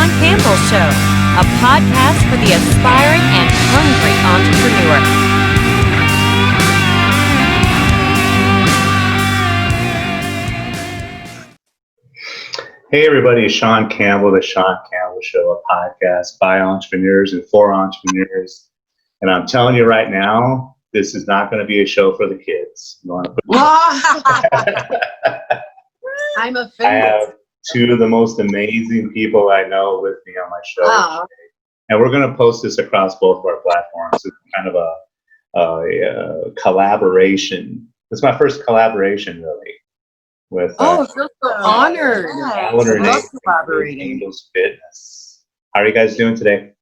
Sean Campbell Show, a podcast for the aspiring and hungry entrepreneur. Hey everybody, it's Sean Campbell, the Sean Campbell Show, a podcast by entrepreneurs and for entrepreneurs. And I'm telling you right now, this is not going to be a show for the kids. You want to put I'm I offended. have two of the most amazing people I know with me on my show today. And we're going to post this across both of our platforms. It's kind of a collaboration. It's my first collaboration, really. With I feel so honored. Val and Renée from collaborating. Angels Fitness. How are you guys doing today?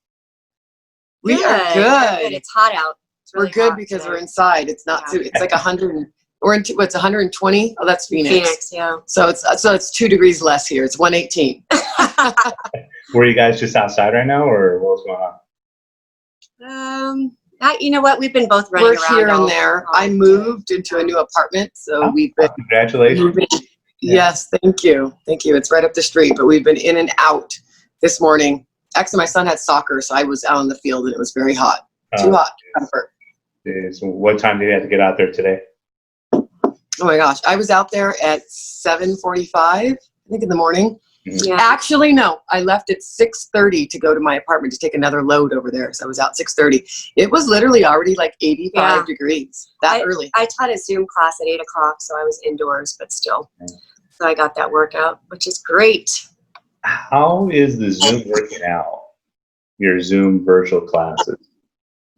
We are good. It's hot out. It's really We're good hot because today. we're inside. It's not too. It's like 100. We're in. What's 120? Oh, that's Phoenix. Phoenix, yeah. So it's 2 degrees less here. It's 118. Were you guys just outside right now, or what was going on? You know what? We've been both running We're around. here and there. I moved into a new apartment, so we've been Congratulations. moving. Yes, thank you. It's right up the street, but we've been in and out this morning. Actually, my son had soccer, so I was out on the field, and it was very hot. Too hot for comfort. So what time did you have to get out there today? Oh my gosh, I was out there at 7:45, I think, in the morning. Yeah. Actually, no, I left at 6:30 to go to my apartment to take another load over there. So I was out 6:30. It was literally already like 85 degrees early. I taught a Zoom class at 8 o'clock, so I was indoors, but still. So I got that workout, which is great. How is the Zoom working out? Your Zoom virtual classes?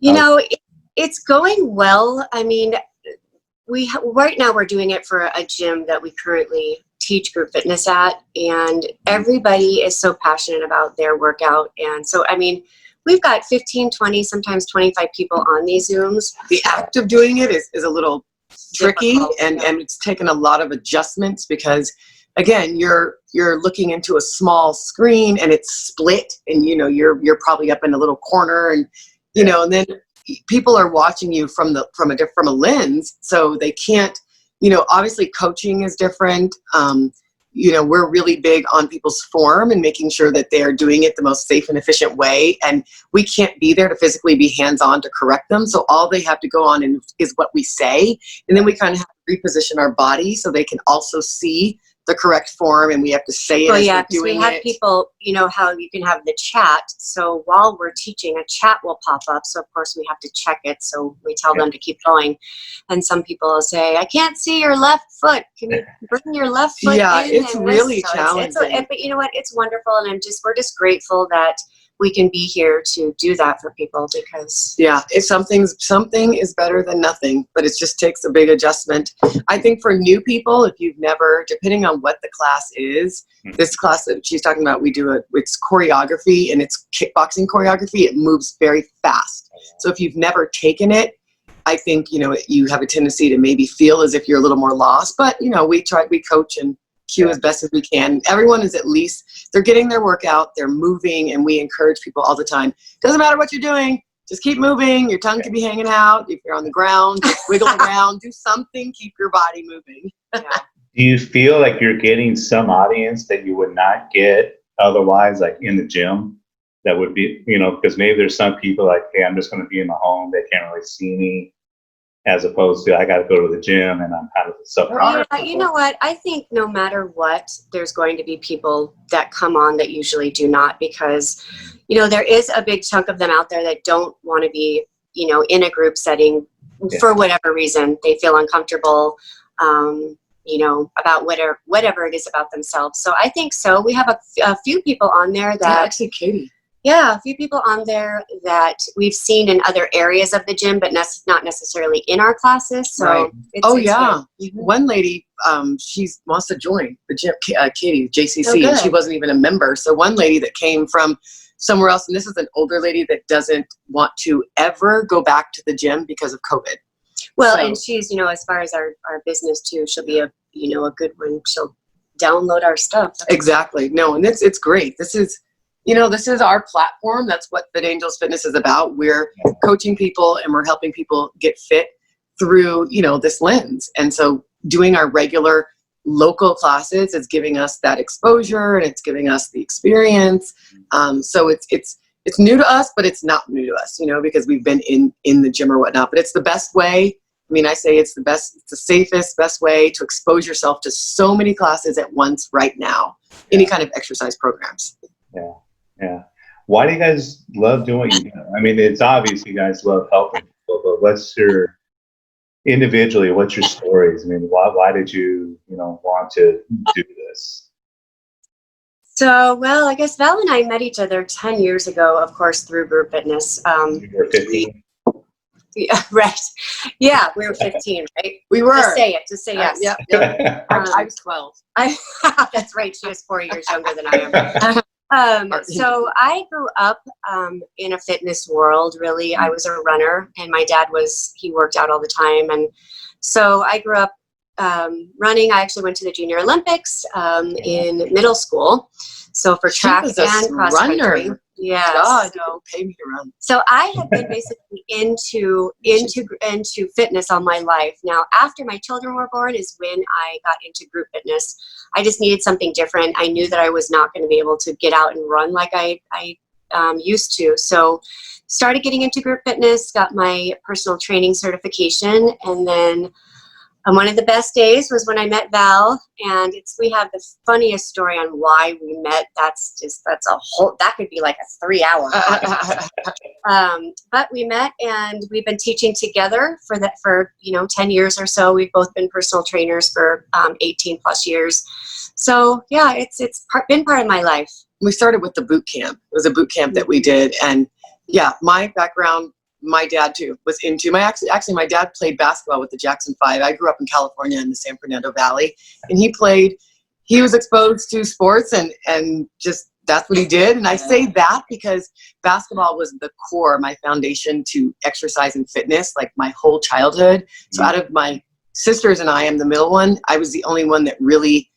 You know, it's going well. I mean, right now we're doing it for a gym that we currently teach group fitness at, and everybody is so passionate about their workout. And so, I mean, we've got 15, 20, sometimes 25 people on these Zooms. The act of doing it is a little tricky, Difficult, and it's taken a lot of adjustments because, again, you're looking into a small screen and it's split, and you're probably up in a little corner, and and then people are watching you from a lens, so they can't. Obviously coaching is different. We're really big on people's form and making sure that they are doing it the most safe and efficient way. And we can't be there to physically be hands-on to correct them. So all they have to go on is what we say. And then we kind of have to reposition our body so they can also see the correct form, and we have to say it as we're doing it. We have people, how you can have the chat. So while we're teaching, a chat will pop up. So of course we have to check it. So we tell them to keep going. And some people will say, I can't see your left foot. Can you bring your left foot in? It's really challenging. But you know what? It's wonderful. And we're just grateful that we can be here to do that for people, because if something is better than nothing, but it just takes a big adjustment. I think for new people, if you've never, depending on what the class is, this class that she's talking about, it's choreography, and it's kickboxing choreography. It moves very fast. So if you've never taken it, I think, you have a tendency to maybe feel as if you're a little more lost, but we coach and cue as best as we can. Everyone is at least, they're getting their workout, they're moving, and we encourage people all the time. Doesn't matter what you're doing, just keep moving. Your tongue could be hanging out. If you're on the ground, just wiggle around, do something, keep your body moving. Do you feel like you're getting some audience that you would not get otherwise, like in the gym? That would be, because maybe there's some people like, hey, I'm just going to be in my home. They can't really see me. As opposed to, I got to go to the gym and I'm kind of Yeah, you know what? I think no matter what, there's going to be people that come on that usually do not, because, there is a big chunk of them out there that don't want to be, in a group setting for whatever reason. They feel uncomfortable, about whatever it is about themselves. So I think so. We have a few people on there that actually, Katie. Yeah, a few people on there that we've seen in other areas of the gym, but not necessarily in our classes. So, One lady, she wants to join the gym, Katie, JCC, Oh, and she wasn't even a member. So one lady that came from somewhere else, and this is an older lady that doesn't want to ever go back to the gym because of COVID. Well, and she's, as far as our business too, she'll be a good one. She'll download our stuff. Exactly. No, and it's great. This is our platform. That's what Fit Angels Fitness is about. We're coaching people and we're helping people get fit through, this lens. And so doing our regular local classes, it's giving us that exposure and it's giving us the experience. So it's new to us, but it's not new to us, you know, because we've been in the gym or whatnot. But it's the best way. I mean, I say it's the safest, best way to expose yourself to so many classes at once right now. Any kind of exercise programs. Yeah. Why do you guys love doing it? I mean, it's obvious you guys love helping people, but what's your stories? I mean, why did you want to do this? So, well, I guess Val and I met each other 10 years ago, of course, through group fitness. You were 15? Yeah, right. Yeah, we were 15, right? We were. Just say it. Just say yes. Yep. I was 12. That's right. She was 4 years younger than I am. So I grew up in a fitness world, really. I was a runner, and my dad he worked out all the time. And so I grew up running. I actually went to the Junior Olympics in middle school. So for track and cross country. Yeah. God, don't pay me to run. So I have been basically into fitness all my life. Now, after my children were born is when I got into group fitness. I just needed something different. I knew that I was not going to be able to get out and run like I used to. So started getting into group fitness, got my personal training certification, and then one of the best days was when I met Val, and we have the funniest story on why we met. That could be like a 3-hour podcast. But we met, and we've been teaching together for 10 years or so. We've both been personal trainers for 18 plus years. So yeah, it's been part of my life. We started with the boot camp. It was a boot camp that we did, and yeah, my background. My dad too was into actually my dad played basketball with the Jackson 5. I grew up in California in the San Fernando Valley, and he was exposed to sports and just that's what he did. And I say that because basketball was the core, my foundation to exercise and fitness, like my whole childhood. So out of my sisters and I am the middle one. I was the only one that really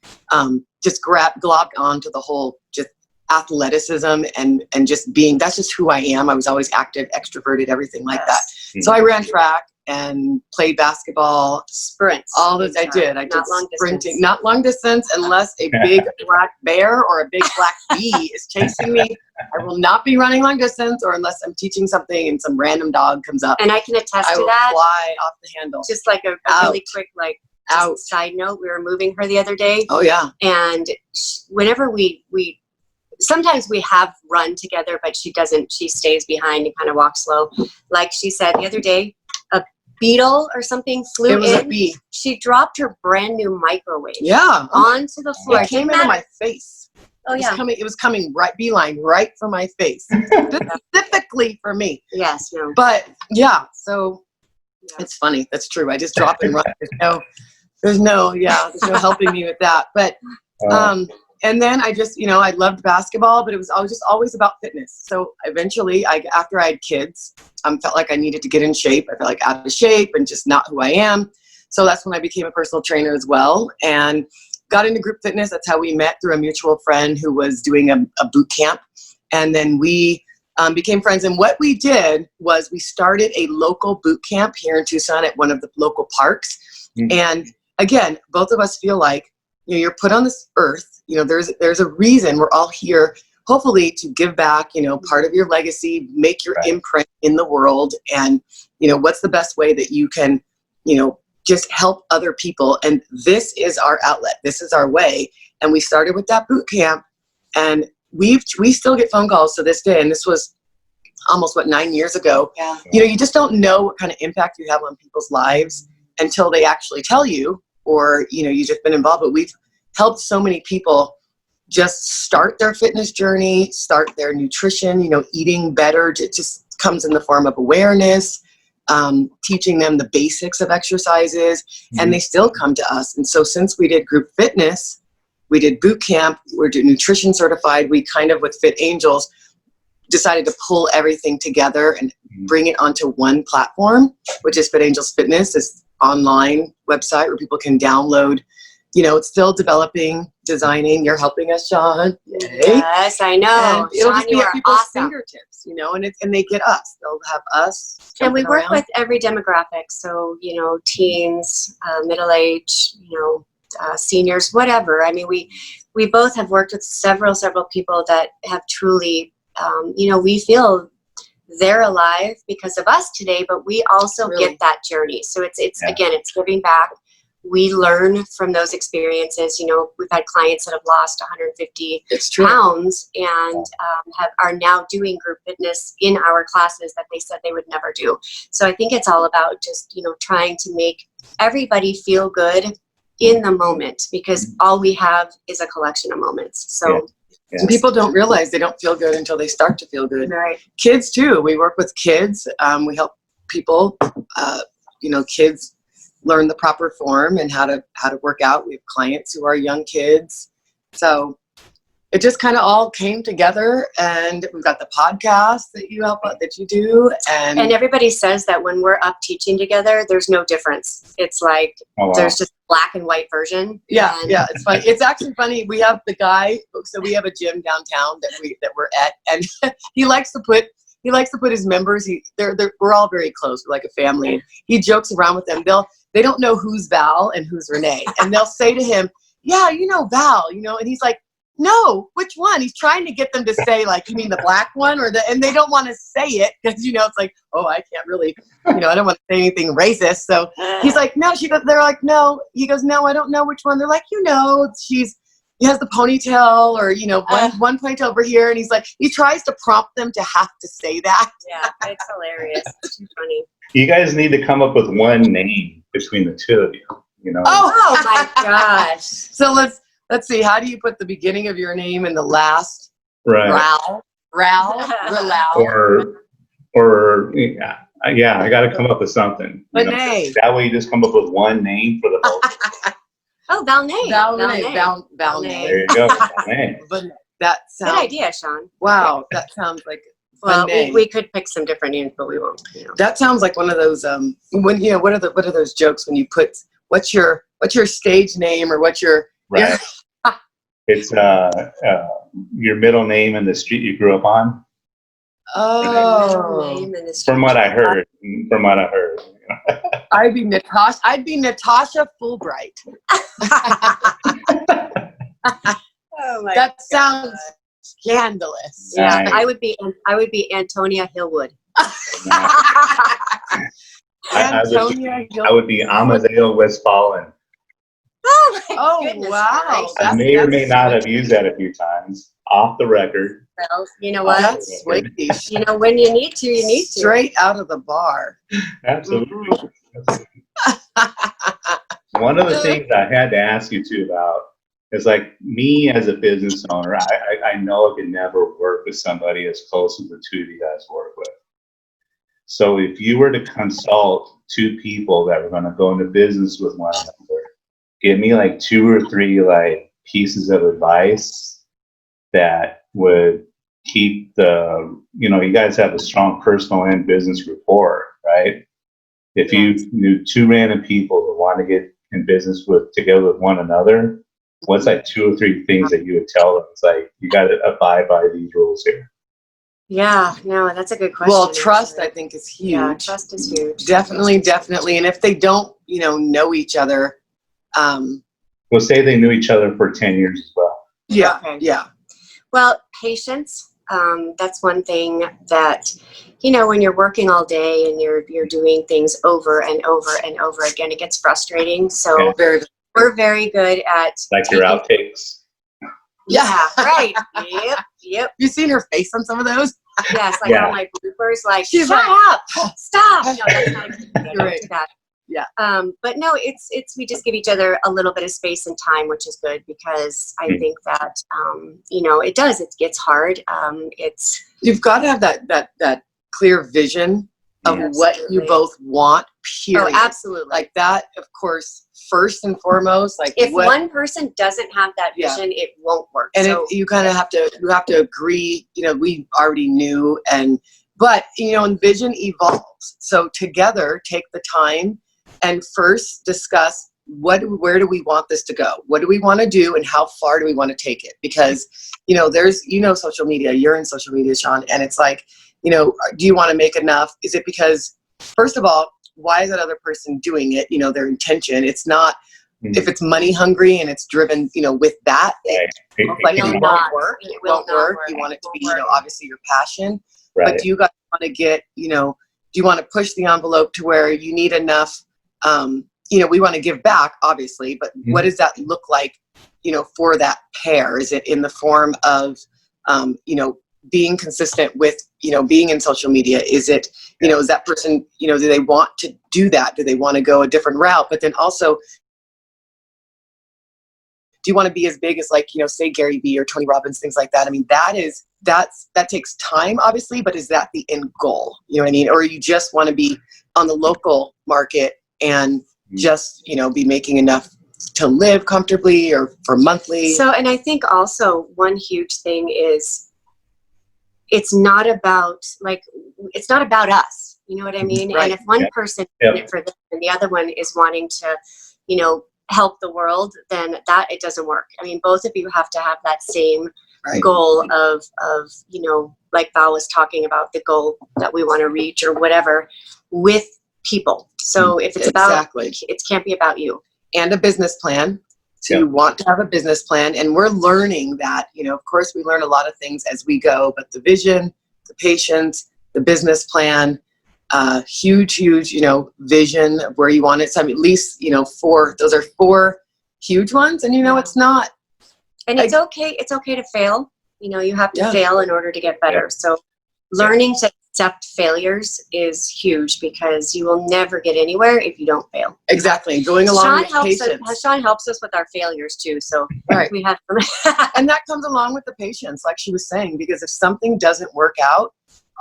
just globbed onto the whole just athleticism and just being, that's just who I am. I was always active, extroverted, everything like that. So I ran track and played basketball. Sprints. All those I did. I did sprinting. Distance. Not long distance unless a big black bear or a big black bee is chasing me. I will not be running long distance, or unless I'm teaching something and some random dog comes up. And I can attest to that. I will fly off the handle. Just like a really quick, side note, we were moving her the other day. Oh yeah. And whenever we sometimes we have run together, but she doesn't. She stays behind and kind of walks slow. Like she said the other day, a beetle or something flew in. It was a bee. She dropped her brand new microwave. Yeah. Onto the floor. It came into my face. Oh yeah. It was coming right, beeline right for my face, specifically for me. Yes. No. But yeah, so it's funny. That's true. I just drop and run. There's no helping me with that. But and then I just, I loved basketball, but it was always about fitness. So eventually, after I had kids, felt like I needed to get in shape. I felt like out of shape and just not who I am. So that's when I became a personal trainer as well, and got into group fitness. That's how we met, through a mutual friend who was doing a boot camp. And then we became friends. And what we did was we started a local boot camp here in Tucson at one of the local parks. Mm-hmm. And again, both of us feel like, you're put on this earth, there's a reason we're all here, hopefully to give back, part of your legacy, make your imprint in the world. And, what's the best way that you can, just help other people. And this is our outlet. This is our way. And we started with that boot camp, and we still get phone calls to this day. And this was almost 9 years ago. Yeah. You just don't know what kind of impact you have on people's lives until they actually tell you, or, you've just been involved. But we've helped so many people just start their fitness journey, start their nutrition, eating better. It just comes in the form of awareness, teaching them the basics of exercises, and they still come to us. And so since we did group fitness, we did boot camp, we're nutrition certified, we kind of, with Fit Angels, decided to pull everything together and bring it onto one platform, which is Fit Angels Fitness, this online website where people can download. It's still developing, designing. You're helping us, Sean. Yay. Yes, I know. And it'll Sean, just be at people's fingertips, and they get us. They'll have us. And we work with every demographic. So, teens, middle age, seniors, whatever. I mean, we both have worked with several people that have truly, we feel they're alive because of us today, but we also get that journey. So it's again, it's giving back. We learn from those experiences. We've had clients that have lost 150 pounds and are now doing group fitness in our classes that they said they would never do. So I think it's all about just, trying to make everybody feel good in the moment, because all we have is a collection of moments. So people don't realize they don't feel good until they start to feel good. Right. Kids too. We work with kids. We help people, kids learn the proper form and how to work out. We have clients who are young kids. So it just kind of all came together, and we've got the podcast that you do. And everybody says that when we're up teaching together, there's no difference. It's like, there's just black and white version. Yeah. It's funny. It's actually funny. We have the guy, so we have a gym downtown that we're at, and he likes to put his members, we're all very close. We're like a family. And he jokes around with them. They don't know who's Val and who's Renee. And they'll say to him, yeah, Val, and he's like, no, which one? He's trying to get them to say, like, you mean the black one and they don't want to say it because, it's like, oh, I can't really, I don't want to say anything racist. So he's like, no, they're like, no. He goes, no, I don't know which one. They're like, he has the ponytail or, one ponytail over here. And he's like, he tries to prompt them to have to say that. Yeah, it's hilarious. It's too funny. You guys need to come up with one name between the two of you, Oh my gosh. So let's see. How do you put the beginning of your name and the last? Right. Raul. Or I got to come up with something. Renee. That way you just come up with one name for the both. Oh, Val and Renée. Val and Renée. There you go. Renee. But that sounds good idea, Sean. Wow, that sounds like well, we could pick some different names, but we won't. That sounds like one of those what are those jokes when you put what's your stage name or what's your right. It's your middle name and the street you grew up on. Oh, from what I heard. I'd be Natasha Fulbright. Oh my! That sounds scandalous. Yeah, nice. I would be Antonia Hillwood. I would be Amadeo Westfalen. Oh my goodness! Wow! I may or may not have used that a few times off the record. Well, you know what? That's sweet. When you need to, you need to. Straight out of the bar. Absolutely. One of the things I had to ask you too about is like me as a business owner, I know I could never work with somebody as close as the two of you guys work with. So if you were to consult two people that were going to go into business with one another, give me like 2 or 3 like pieces of advice that would keep you guys have a strong personal and business rapport, right? If you knew 2 random people who want to get in business together with one another, what's like 2 or 3 things that you would tell them? It's like, you got to abide by these rules here. Yeah, no, that's a good question. Well, trust, I think, is huge. Yeah, trust is huge. Definitely. And if they don't, know each other. Well, say they knew each other for 10 years as well. Yeah, okay. Yeah. Well, patience. That's one thing that, when you're working all day and you're doing things over and over and over again, it gets frustrating. So we're very good at like your outtakes. Yeah, right. Yep. You seen her face on some of those? Yes, like all my bloopers, like, she's shut up, stop. No, that's not right. that. Yeah. But no, it's we just give each other a little bit of space and time, which is good because I think that it does. It gets hard. You've got to have that clear vision of what you both want. Period. Oh, absolutely. Like that, of course. First and foremost, like if one person doesn't have that vision, it won't work. And you kind of have to agree. We already knew, but and vision evolves. So together, take the time and first discuss where do we want this to go? What do we want to do, and how far do we want to take it? Because there's social media. You're in social media, Sean, and it's like do you want to make enough? Is it because first of all, why is that other person doing it? Their intention. It's not, if it's money hungry and it's driven, with that, Right. like it can- won't work. It will won't not work. work. You want it to It be, won't work. obviously your passion. right. But do you guys want to get, do you want to push the envelope to where you need enough, we want to give back, obviously, but what does that look like, for that pair? Is it in the form of, being consistent with, being in social media? Is it, is that person, do they want to do that? Do they want to go a different route? But then also, do you want to be as big as like, say Gary Vee or Tony Robbins, things like that? I mean, that takes time, obviously, but is that the end goal? You know what I mean? Or you just want to be on the local market and just, be making enough to live comfortably or for monthly? So, and I think also one huge thing is it's not about us. You know what I mean? Right. And if one person is in it for this and the other one is wanting to, help the world, then it doesn't work. I mean, both of you have to have that same goal of, like Val was talking about, the goal that we want to reach or whatever with people. So if it's about, it can't be about you. And a business plan. So you want to have a business plan, and we're learning that, of course we learn a lot of things as we go, but the vision, the patience, the business plan, huge, vision of where you want it. So I mean, at least, those are 4 huge ones, and it's not. And it's okay to fail. You have to fail in order to get better. So learning to accept failures is huge, because you will never get anywhere if you don't fail. Exactly. Going along with patience. Sean helps us with our failures too. So we have and that comes along with the patience, like she was saying, because if something doesn't work out,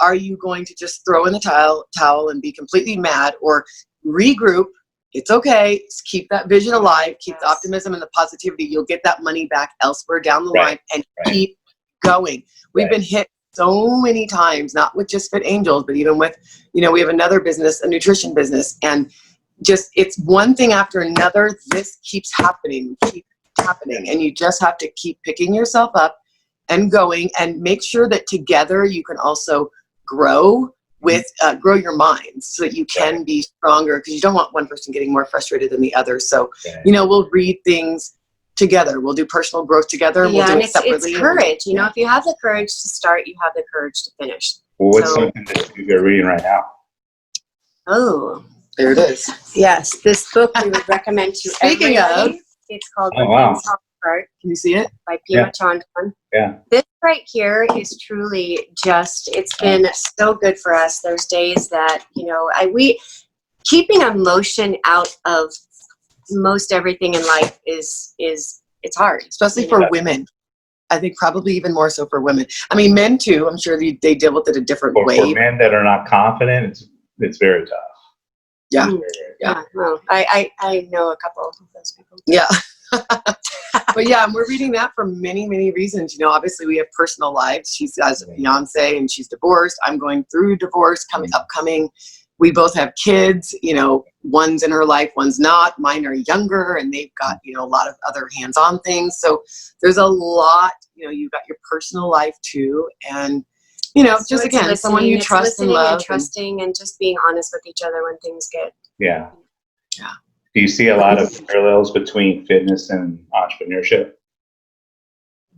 are you going to just throw in the towel and be completely mad, or regroup? It's okay. Just keep that vision alive. Keep the optimism and the positivity. You'll get that money back elsewhere down the line, and keep going. We've been hit so many times, not with just Fit Angels, but even with, we have another business, a nutrition business, and just, it's one thing after another. This keeps happening, and you just have to keep picking yourself up and going, and make sure that together you can also grow with, grow your mind, so that you can be stronger, because you don't want one person getting more frustrated than the other. So, we'll read things together. We'll do personal growth together. We'll do it separately. It's courage. If you have the courage to start, you have the courage to finish. Well, what's something that you're reading right now? Oh, there it is. Yes, this book we would recommend to Speaking everybody. Of, it's called wow. Heart. Can you see it? By Pima Chandran. Yeah. This right here is truly just, it's been so good for us. There's days that, keeping emotion out of most everything in life is it's hard, especially for women. I think probably even more so for women. I mean, men too. I'm sure they deal with it a different way. For men that are not confident, it's very tough. Yeah. Yeah. Well, I know a couple of those people. Yeah. But yeah, and we're reading that for many, many reasons. Obviously we have personal lives. She has a fiance and she's divorced. I'm going through divorce upcoming. We both have kids, one's in her life, one's not. Mine are younger, and they've got, a lot of other hands-on things. So there's a lot, you've got your personal life too. And, just again, someone you trust and love. And trusting and just being honest with each other when things get. Yeah. Yeah. Do you see a lot of parallels between fitness and entrepreneurship?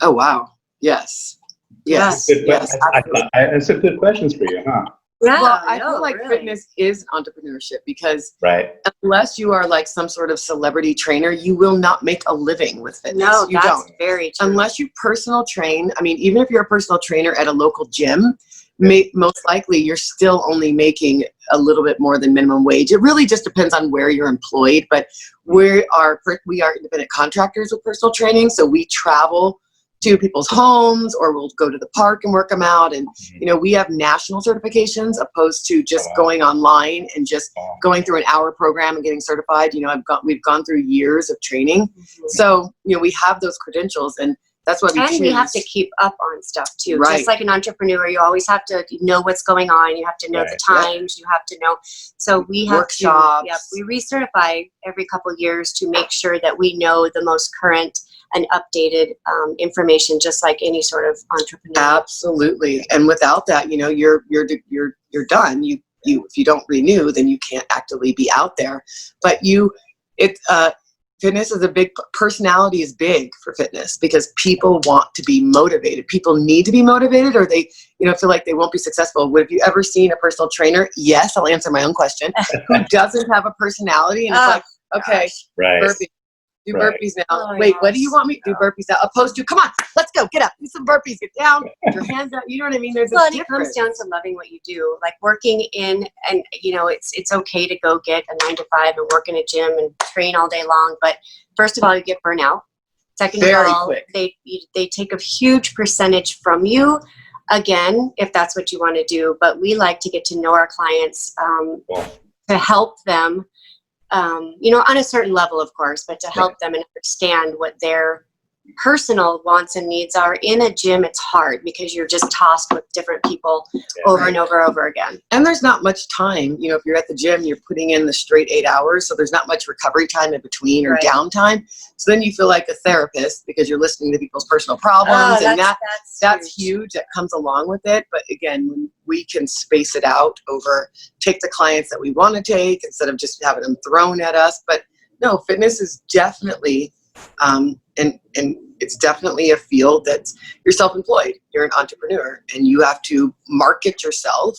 Oh, wow. Yes. Yes. It's a good question for you, huh? Yeah, well, I feel like fitness is entrepreneurship, because unless you are like some sort of celebrity trainer, you will not make a living with fitness. No, you that's very true. Unless you personal train. I mean, even if you're a personal trainer at a local gym, most likely you're still only making a little bit more than minimum wage. It really just depends on where you're employed, but we are independent contractors with personal training, so we travel to people's homes, or we'll go to the park and work them out. And, we have national certifications opposed to just going online and just going through an hour program and getting certified. We've gone through years of training. So, we have those credentials, and that's what we choose. And we have to keep up on stuff too. Just like an entrepreneur, you always have to know what's going on. You have to know the times. You have to know. So we have workshops. We recertify every couple of years to make sure that we know the most current and updated information, just like any sort of entrepreneur. Absolutely. And without that, you're done. If you don't renew, then you can't actively be out there. But fitness is a big, personality is big for fitness because people want to be motivated. People need to be motivated, or they, feel like they won't be successful. Have you ever seen a personal trainer? Yes, I'll answer my own question. Who doesn't have a personality? And it's like, okay, right. burpees. Do burpees now. Oh, Wait, yes. what do you want me to do burpees now? Opposed to, come on, let's go, get up, do some burpees, get down, put your hands up. You know what I mean? There's Well, a and it comes difference. down to loving what you do, like working in, and it's okay to go get a 9 to 5 and work in a gym and train all day long. But first of all, you get burnout. Second of all, quick. they take a huge percentage from you. Again, if that's what you want to do, but we like to get to know our clients to help them. On a certain level, of course, but to help them and understand what their personal wants and needs are. In a gym, it's hard because you're just tossed with different people over and over again. And there's not much time. If you're at the gym, you're putting in the straight 8 hours, so there's not much recovery time in between or downtime. So then you feel like a therapist because you're listening to people's personal problems, and that's huge. That comes along with it. But again, when we can space it out over, take the clients that we want to take instead of just having them thrown at us. But no, fitness is definitely, and it's definitely a field that's, you're self-employed, you're an entrepreneur, and you have to market yourself,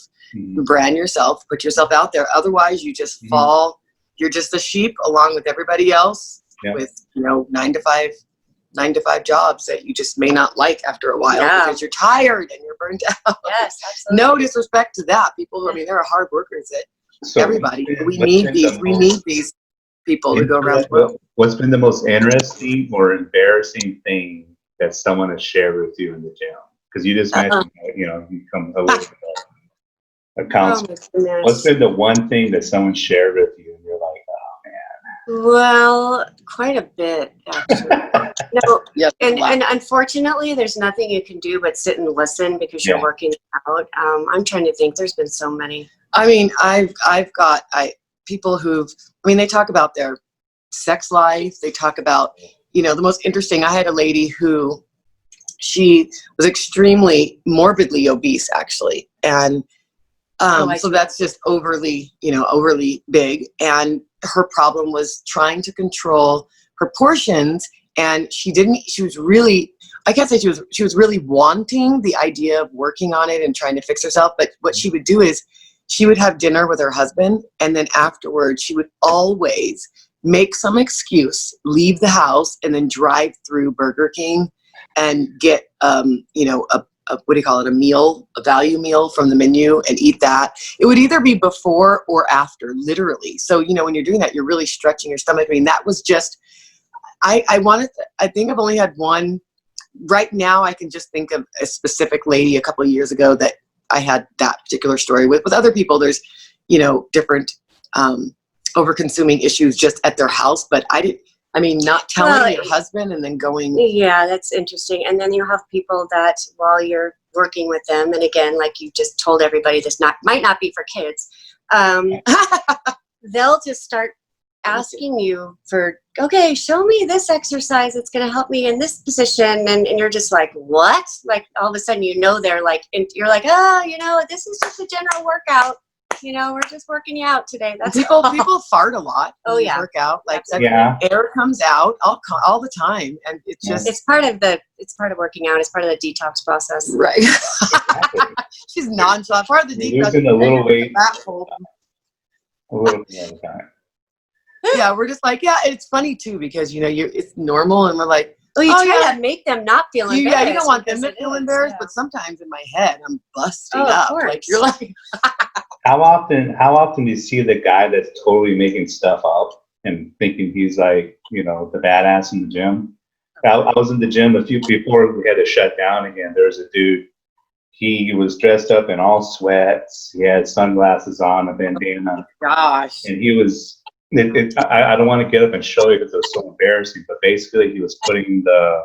brand yourself, put yourself out there. Otherwise you just fall, you're just a sheep along with everybody else with, 9 to 5 jobs that you just may not like after a while because you're tired and you're burnt out. Yes, absolutely. No disrespect to that. People who, there are hard workers that everybody, we need these people to go around the world. What's been the most interesting or embarrassing thing that someone has shared with you in the gym? Because you just mentioned, you come a little bit of counselor. What's been the one thing that someone shared with you and you're like, oh man? Well, quite a bit, actually. And unfortunately, there's nothing you can do but sit and listen because you're working out. I'm trying to think. There's been so many. I mean, I've got people who've, they talk about their sex life. They talk about, the most interesting. I had a lady who, she was extremely morbidly obese, actually. And so that's just overly big. And her problem was trying to control her portions. And she was really, I can't say she was really wanting the idea of working on it and trying to fix herself. But what she would do is she would have dinner with her husband. And then afterwards, she would always make some excuse, leave the house, and then drive through Burger King and get, a what do you call it? A value meal from the menu and eat that. It would either be before or after, literally. So, when you're doing that, you're really stretching your stomach. That was just, I think I've only had one. Right now, I can just think of a specific lady a couple of years ago that I had that particular story with. With other people, there's, different over-consuming issues just at their house. But not telling your husband and then going. Yeah, that's interesting. And then you have people that while you're working with them, and again, like you just told everybody, this might not be for kids. They'll just start asking you for, okay, show me this exercise that's going to help me in this position. And you're just like, what? Like all of a sudden, they're like, and you're like, oh, this is just a general workout. We're just working you out today. That's people fart a lot. Oh yeah. Work out. Like air comes out all the time. And it's just, it's part of working out. It's part of the detox process. Right. She's nonchalant. Part of the detox. Losing a little weight. A little bit at a time. Yeah, we're just like, it's funny too because it's normal and we're like, you try to make them not feel embarrassed. Yeah, you don't want them to feel embarrassed, but sometimes in my head I'm busting up. Like you're like. How often do you see the guy that's totally making stuff up and thinking he's like, the badass in the gym? I was in the gym before we had to shut down again. There was a dude. He was dressed up in all sweats. He had sunglasses on, a bandana. Gosh. And he was, I don't want to get up and show you because it was so embarrassing, but basically he was putting the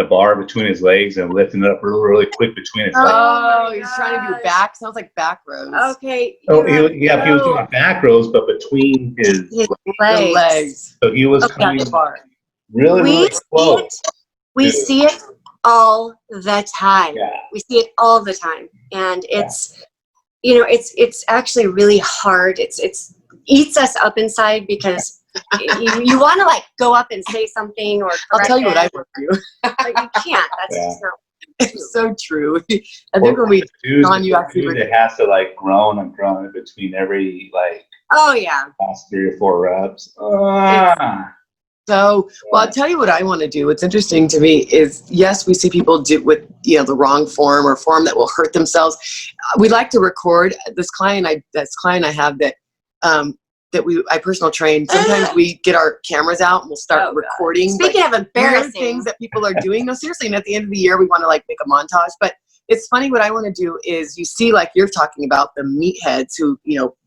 bar between his legs and lifting it up really quick between his legs. Oh, he's trying to do back. Sounds like back rows. Okay. Oh, he was doing back rows, but between his legs. So he was coming really close. We see it all the time. Yeah. We see it all the time, and it's it's actually really hard. It's eats us up inside because you want to like go up and say something or I'll tell you what I correct want to do. it, but you can't. That's Yeah. just not. It's so true. I think when we, Don, you actually were, it has to like groan and groan in between every like Oh yeah. last 3 or 4 reps. so, well, I'll tell you what I want to do. What's interesting to me is, yes, we see people do with, the wrong form or form that will hurt themselves. We like to record this client I have that, I personal train. Sometimes we get our cameras out and we'll start recording. Speaking of weird embarrassing things that people are doing. No, seriously. And at the end of the year, we want to like make a montage, but it's funny. What I want to do is, you see, like you're talking about the meatheads who,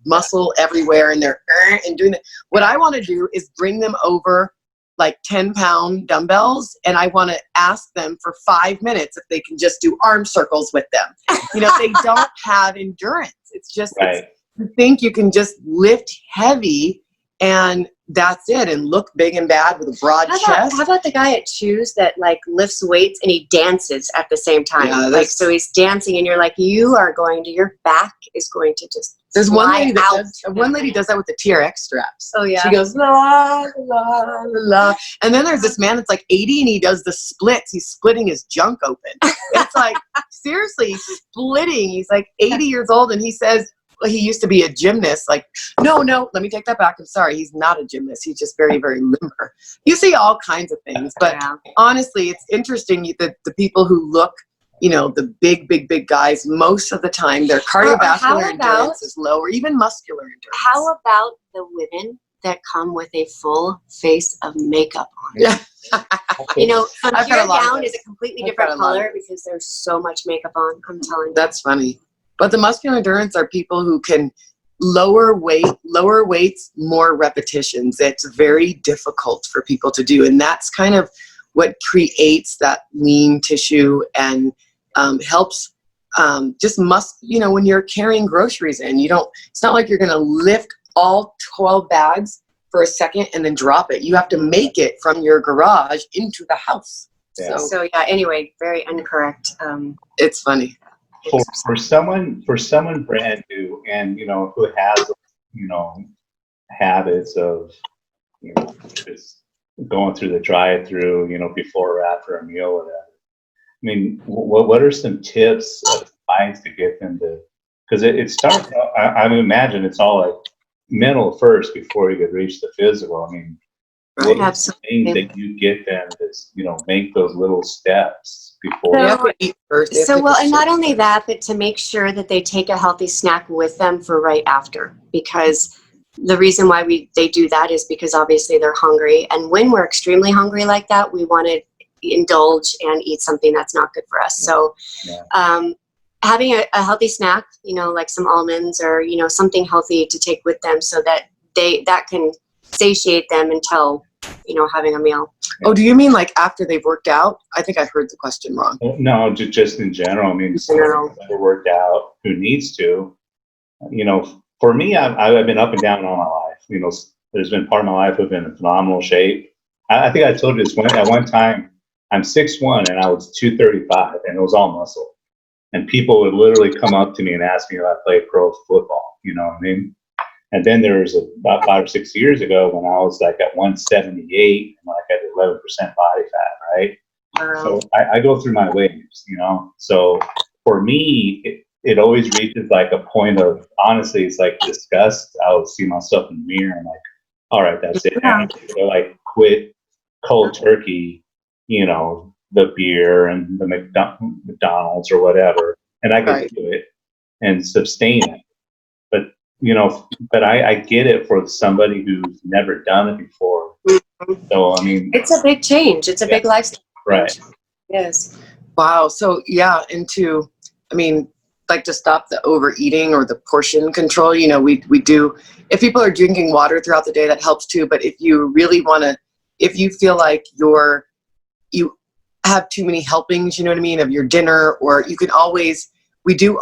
muscle everywhere and they're and doing that. What I want to do is bring them over like 10-pound dumbbells, and I want to ask them for 5 minutes if they can just do arm circles with them. They don't have endurance. It's just, Right. you think you can just lift heavy and that's it, and look big and bad with a broad chest. How about the guy at Choose that like lifts weights and he dances at the same time? Yeah, like, so he's dancing and you're like, your back is going to just There's one fly lady that out. does, one lady does that with the TRX straps. Oh yeah. She goes, la, la, la, la. And then there's this man that's like 80 and he does the splits. He's splitting his junk open. It's like, seriously, splitting. He's like 80 years old and he says, he used to be a gymnast. Like, no, let me take that back. I'm sorry. He's not a gymnast. He's just very, very limber. You see all kinds of things. But honestly, it's interesting that the people who look, the big guys, most of the time their cardiovascular endurance is low, or even muscular endurance. How about the women that come with a full face of makeup on? Yeah. From I've here got a lot of down those. is a completely I've different got a lot of color those. because there's so much makeup on. I'm telling you. That's funny. But the muscular endurance are people who can lower weights, more repetitions. It's very difficult for people to do. And that's kind of what creates that lean tissue and helps just when you're carrying groceries in, it's not like you're going to lift all 12 bags for a second and then drop it. You have to make it from your garage into the house. Yeah. So yeah, anyway, very incorrect. It's funny. For someone brand new and who has habits of just going through the drive-through before or after a meal or whatever. I mean, what are some tips of advice to get them to? Because it starts. I would imagine it's all like mental first before you could reach the physical. I mean, what are the things that you get them to make those little steps before? You have to eat first. And not only that, but to make sure that they take a healthy snack with them for right after, because the reason why they do that is because obviously they're hungry, and when we're extremely hungry like that, we want to indulge and eat something that's not good for us. So having a healthy snack, like some almonds or something healthy to take with them, so that that can satiate them until having a meal. Oh, do you mean like after they've worked out? I think I heard the question wrong. No, just in general. I mean, someone who's never worked out, who needs to. For me, I've been up and down all my life. There's been part of my life I've been in phenomenal shape. I think I told you this at one time. I'm 6'1" and I was 235, and it was all muscle. And people would literally come up to me and ask me if I played pro football. You know what I mean? And then there was about 5 or 6 years ago when I was like at 178 and like at 11% body fat, right? So I go through my waves, So for me, it always reaches like a point of, honestly, it's like disgust. I would see myself in the mirror and like, all right, that's it. And I like quit cold turkey, the beer and the McDonald's or whatever, and I could do it and sustain it. But I get it for somebody who's never done it before. So, I mean, it's a big change. It's a big lifestyle change. Right. Yes. Wow. So like to stop the overeating or the portion control, we do, if people are drinking water throughout the day, that helps too. But if you really if you feel like you have too many helpings, of your dinner, or you can always, we do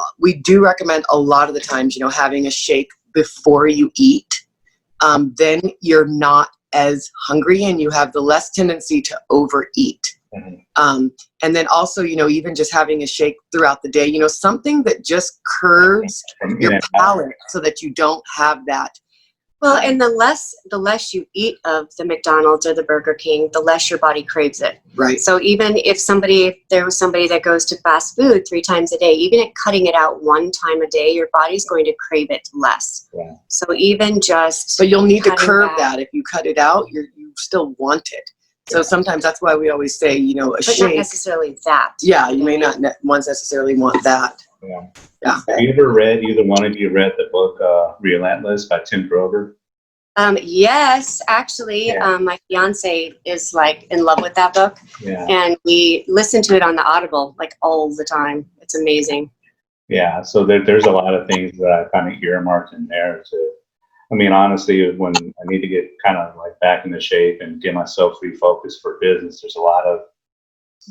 recommend a lot of the times, having a shake before you eat. Then you're not as hungry and you have the less tendency to overeat. Mm-hmm. And then also, even just having a shake throughout the day, something that just curbs your palate so that you don't have that. Well, and the less you eat of the McDonald's or the Burger King, the less your body craves it. Right. So even if there was somebody that goes to fast food 3 times a day, even at cutting it out 1 time a day, your body's going to crave it less. Yeah. So even just But you'll need to cutting curb back. that. If you cut it out, you still want it. So sometimes that's why we always say, a But not shake. necessarily that. Yeah, you may not necessarily want that. Yeah. Yeah. Have you ever either one of you read the book Relentless by Tim Grover? Yes, actually, Yeah. my fiance is like in love with that book, Yeah. and we listen to it on the Audible like all the time. It's amazing. Yeah. So there's a lot of things that I kind of earmarked in there honestly, when I need to get kind of like back into shape and get myself refocused for business, there's a lot of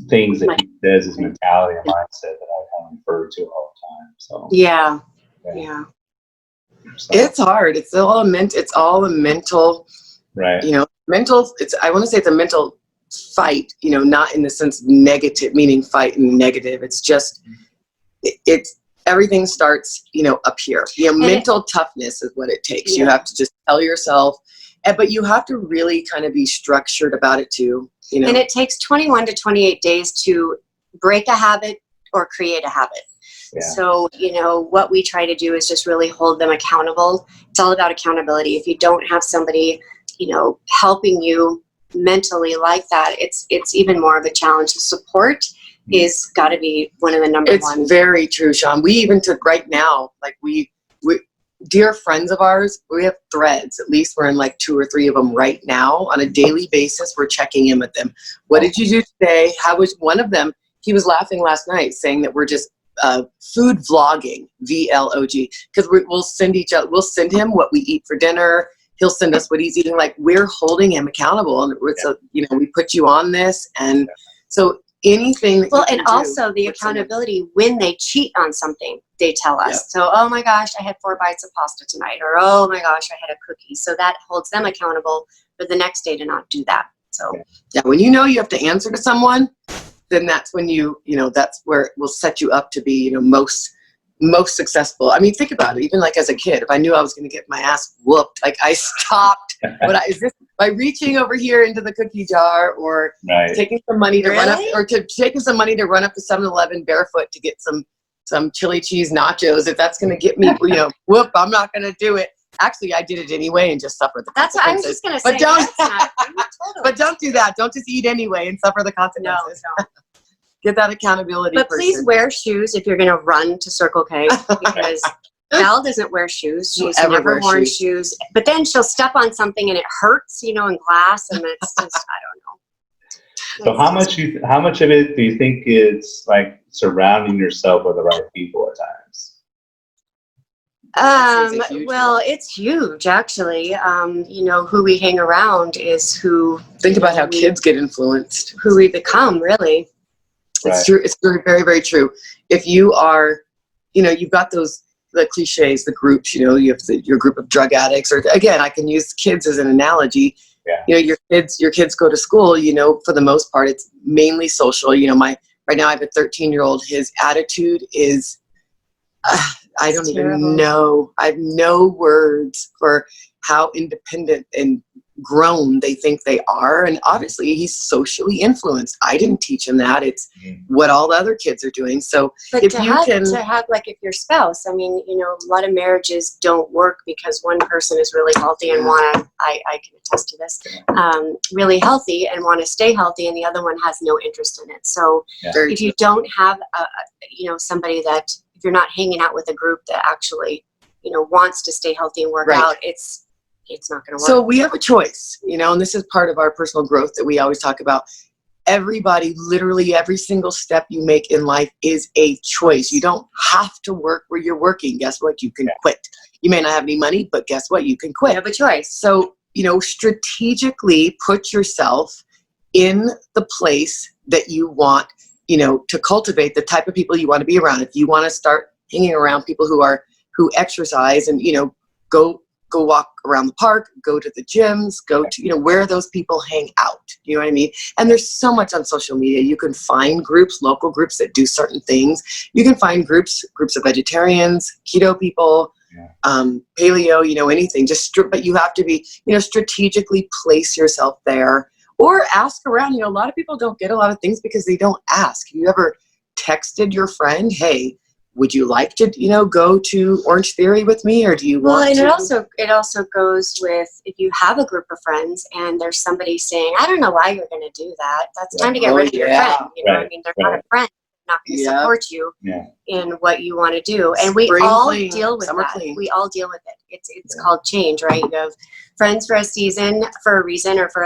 things that he says, his mentality and mindset that I kind of refer to all the time. So Yeah. So, It's hard. It's all a mental, right. mental. I want to say it's a mental fight, not in the sense of negative, meaning fight and negative. It's just, it's everything starts, up here. Mental toughness is what it takes. Yeah. You have to just tell yourself, but you have to really kind of be structured about it too. And it takes 21 to 28 days to break a habit or create a habit. Yeah. So, what we try to do is just really hold them accountable. It's all about accountability. If you don't have somebody, helping you mentally like that, it's even more of a challenge. The support is got to be one of the number one. It's very true, Sean. We even took right now, like we dear friends of ours, we have threads. At least we're in like 2 or 3 of them right now on a daily basis. We're checking in with them. What did you do today? How was one of them? He was laughing last night saying that we're just food vlogging, VLOG, because we'll send him what we eat for dinner. He'll send us what he's eating. Like, we're holding him accountable, and we put you on this, and so anything. And also the accountability when they cheat on something, they tell us. Yeah. So, oh my gosh, I had 4 bites of pasta tonight, or oh my gosh, I had a cookie. So that holds them accountable for the next day to not do that. So yeah, when you have to answer to someone, then that's when that's where it will set you up to be, most successful. I mean, think about it. Even like as a kid, if I knew I was going to get my ass whooped, like I stopped. Is this by reaching over here into the cookie jar, or taking some money to run up, or taking some money to run up to 7-Eleven barefoot to get some chili cheese nachos? If that's going to get me, whoop, I'm not going to do it. Actually, I did it anyway and just suffered the consequences. that's what I was just going to say. But don't, totally. but don't do that. Don't just eat anyway and suffer the consequences. No. Get that accountability. But please wear shoes if you're going to run to Circle K, because Val doesn't wear shoes. She's never worn shoes. But then she'll step on something and it hurts, in glass, and it's just, I don't know. So how much of it do you think is like surrounding yourself with the right people at times? Well, it's huge, actually. Who we hang around is who. Think about how kids get influenced. Who we become, really. It's true. It's very, very, very true. If you are, you've got the cliches, the groups, you have your group of drug addicts, or again, I can use kids as an analogy. Yeah. Your kids go to school, for the most part, it's mainly social. Right now I have a 13-year-old. His attitude is, I don't even know. I have no words for how independent and grown they think they are. And obviously he's socially influenced. I didn't teach him that. It's what all the other kids are doing. So but if to you have like, if your spouse, a lot of marriages don't work because one person is really healthy and I can attest to this, really healthy and want to stay healthy, and the other one has no interest in it. So if you don't have somebody that, if you're not hanging out with a group that actually wants to stay healthy and work out, it's not going to work. So we have a choice, and this is part of our personal growth that we always talk about. Everybody, literally every single step you make in life is a choice. You don't have to work where you're working. Guess what? You can quit. You may not have any money, but guess what? You can quit. You have a choice. So, strategically put yourself in the place that you want, to cultivate the type of people you want to be around. If you want to start hanging around people who exercise and, go walk around the park, go to the gyms, go to, where those people hang out. You know what I mean? And there's so much on social media. You can find groups, local groups that do certain things. You can find groups of vegetarians, keto people, paleo, anything. But you have to be, strategically place yourself there, or ask around. A lot of people don't get a lot of things because they don't ask. Have you ever texted your friend, hey, would you like to, go to Orange Theory with me, or do you want to? Well, and it also goes with, if you have a group of friends and there's somebody saying, I don't know why you're going to do that. That's time to get rid of your friend. I mean, they're not a friend. They're not going to support you in what you want to do. And we all deal with that. We all deal with it. It's called change, right? You have friends for a season, for a reason, or for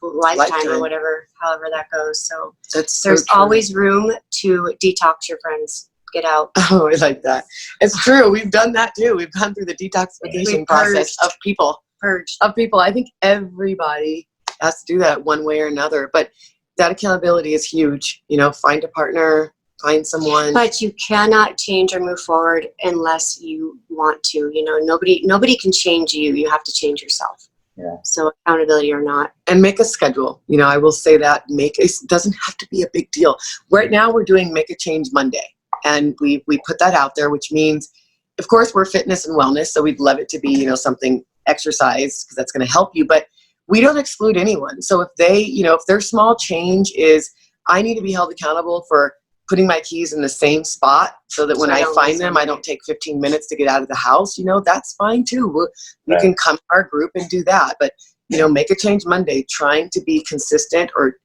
lifetime or whatever, however that goes. So there's always room to detox your friends. Get out. Oh, I like that. It's true. We've done that too. We've gone through the detoxification process of people. I think everybody has to do that one way or another. But that accountability is huge. Find a partner, find someone. But you cannot change or move forward unless you want to. Nobody can change you. You have to change yourself. Yeah. So accountability or not. And make a schedule. I will say that it doesn't have to be a big deal. Right now we're doing Make a Change Monday. And we put that out there, which means, of course, we're fitness and wellness. So we'd love it to be, something exercise, because that's going to help you. But we don't exclude anyone. So if if their small change is, I need to be held accountable for putting my keys in the same spot so that when I find them, I don't take 15 minutes to get out of the house, that's fine too. You can come to our group and do that. But, Make a Change Monday, trying to be consistent or,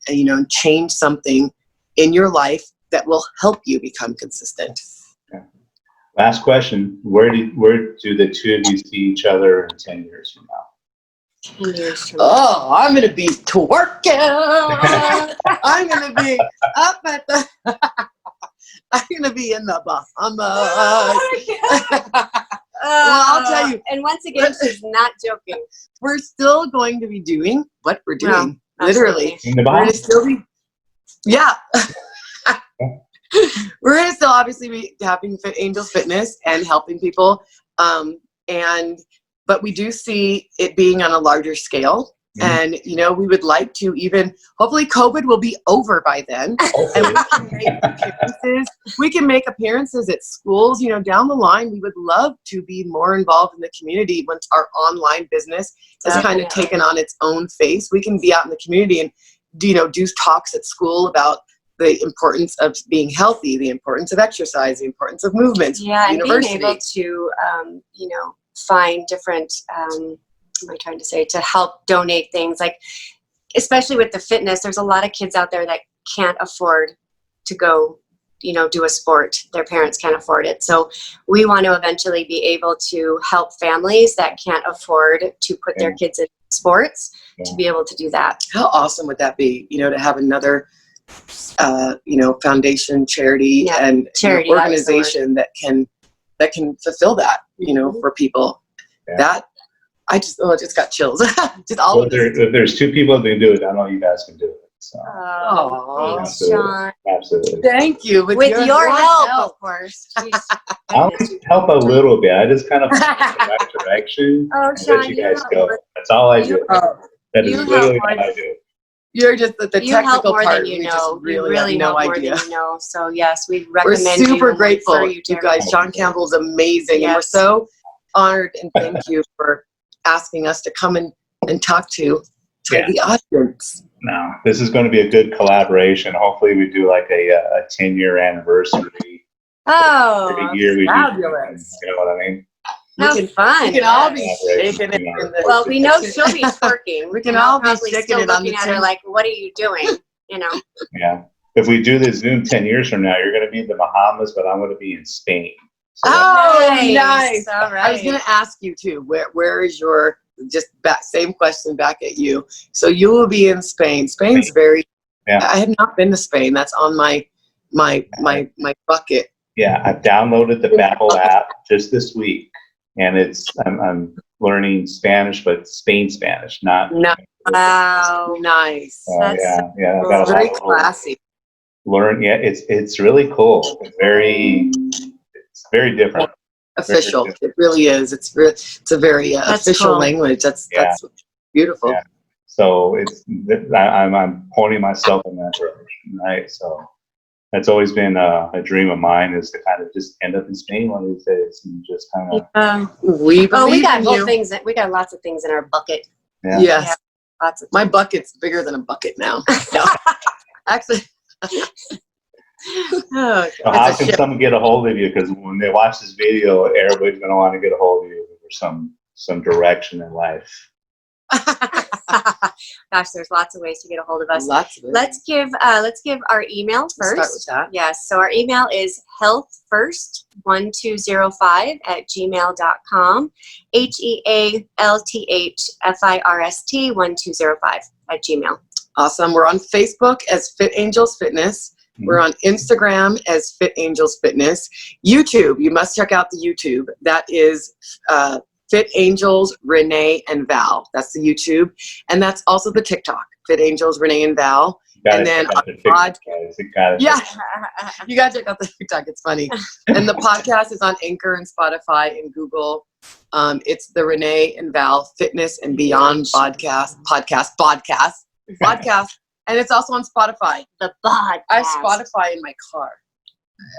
change something in your life that will help you become consistent. Okay. Last question. Where do the two of you see each other in 10 years from now? 10 years from now. Oh, I'm going to be twerking. I'm going to be up at the... I'm going to be in the Bahamas. Well, I'll tell you. And once again, she's not joking. We're still going to be doing what we're doing. No, literally. In the We're going to Bahamas? still be... Yeah. We're going to still obviously be having Angels Fitness and helping people. But we do see it being on a larger scale. And, we would like to hopefully COVID will be over by then. And we can make appearances at schools, down the line. We would love to be more involved in the community once our online business has kind of taken on its own face. We can be out in the community and, do talks at school about the importance of being healthy, the importance of exercise, the importance of movement. Yeah, and being able to, find different, what am I trying to say, to help donate things. Like, especially with the fitness, there's a lot of kids out there that can't afford to go, do a sport. Their parents can't afford it. So we want to eventually be able to help families that can't afford to put their kids in sports to be able to do that. How awesome would that be, to have another foundation, charity, and organization that can fulfill that, for people. That I just got chills. Just all of it. If there's two people that can do it, I know you guys can do it. So. Thanks, Sean. Absolutely. Thank you. With your help, of course. I'll help a little bit. I just kind of point in the right direction and Sean, let you guys go. That's all I do. That is literally all I do. You're just the technical more part. Than you we know. just really have no more idea. Than you know. So yes, we recommend. We're super grateful, for you guys. Sean Campbell's amazing, and we're so honored and thank you for asking us to come and talk to the audience. No, this is going to be a good collaboration. Hopefully, we do like a 10-year anniversary. Every year we fabulous. Do. You know what I mean? How fun. We can all be shaking it. Well, we know she'll be twerking. We can all be shaking it on the looking at her like, what are you doing? Yeah. If we do this Zoom 10 years from now, you're going to be in the Bahamas, but I'm going to be in Spain. So nice. All right. I was going to ask you too, where is your, same question back at you. So you will be in Spain. Spain's I have not been to Spain. That's on my bucket. Yeah. I've downloaded the Babbel app just this week. And I'm learning Spanish, but Spain Spanish, not. Wow, nice. Yeah. That's very classy. It's really cool. It's very different. Official. It really is. It's a very official language. That's beautiful. Yeah. So I'm pointing myself in that direction, right? So that's always been a dream of mine, is to kind of just end up in Spain one of these days and just kind of. We got believe in you. things we got lots of things in our bucket. Yeah. Yes. Yeah, lots of My bucket's bigger than a bucket now. No. Actually. oh, So how It's a can ship. someone get a hold of you? Because when they watch this video, everybody's going to want to get a hold of you for some direction in life. gosh, there's lots of ways to get a hold of us. Lots of it. Let's give our email Let's start with first. that. Yes, so our email is healthfirst1205@gmail.com. HEALTHFIRST1205 Awesome. We're on Facebook as Fit Angels Fitness. We're on Instagram as Fit Angels Fitness. YouTube, you must check out the YouTube. That is Fit Angels, Renee, and Val. That's the YouTube. And that's also the TikTok, Fit Angels, Renee, and Val. Gotta And then check out the TikTok, guys. You gotta Yeah, check you got to check out the TikTok. It's funny. And the podcast is on Anchor and Spotify and Google. It's the Renee and Val Fitness and Beyond podcast. And it's also on Spotify. The bod. I have Spotify in my car.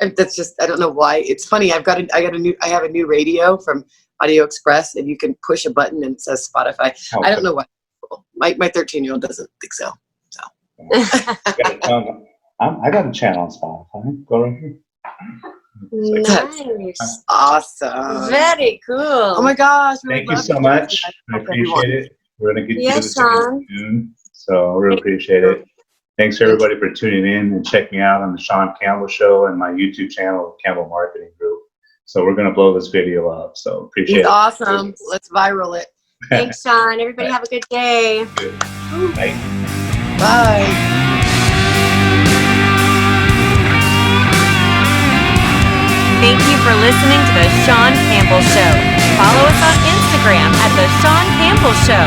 And that's just, I don't know why. It's funny. I have a new radio from Audio Express, and you can push a button and it says Spotify. Okay. I don't know why. My 13-year-old doesn't think so. I got a channel on Spotify. Go right here. Nice. Awesome. Very cool. Oh my gosh. we Thank would you love so to much. do I that. appreciate it. We're going to get Yes, to this Sean. soon. So I really appreciate it. Thanks everybody for tuning in and checking me out on the Sean Campbell Show and my YouTube channel, Campbell Marketing Group. So we're going to blow this video up. So appreciate He's it. awesome. Let's viral it. Thanks, Sean. Everybody have a good day. Good. Bye. Bye. Thank you for listening to The Sean Campbell Show. Follow us on Instagram at The Sean Campbell Show.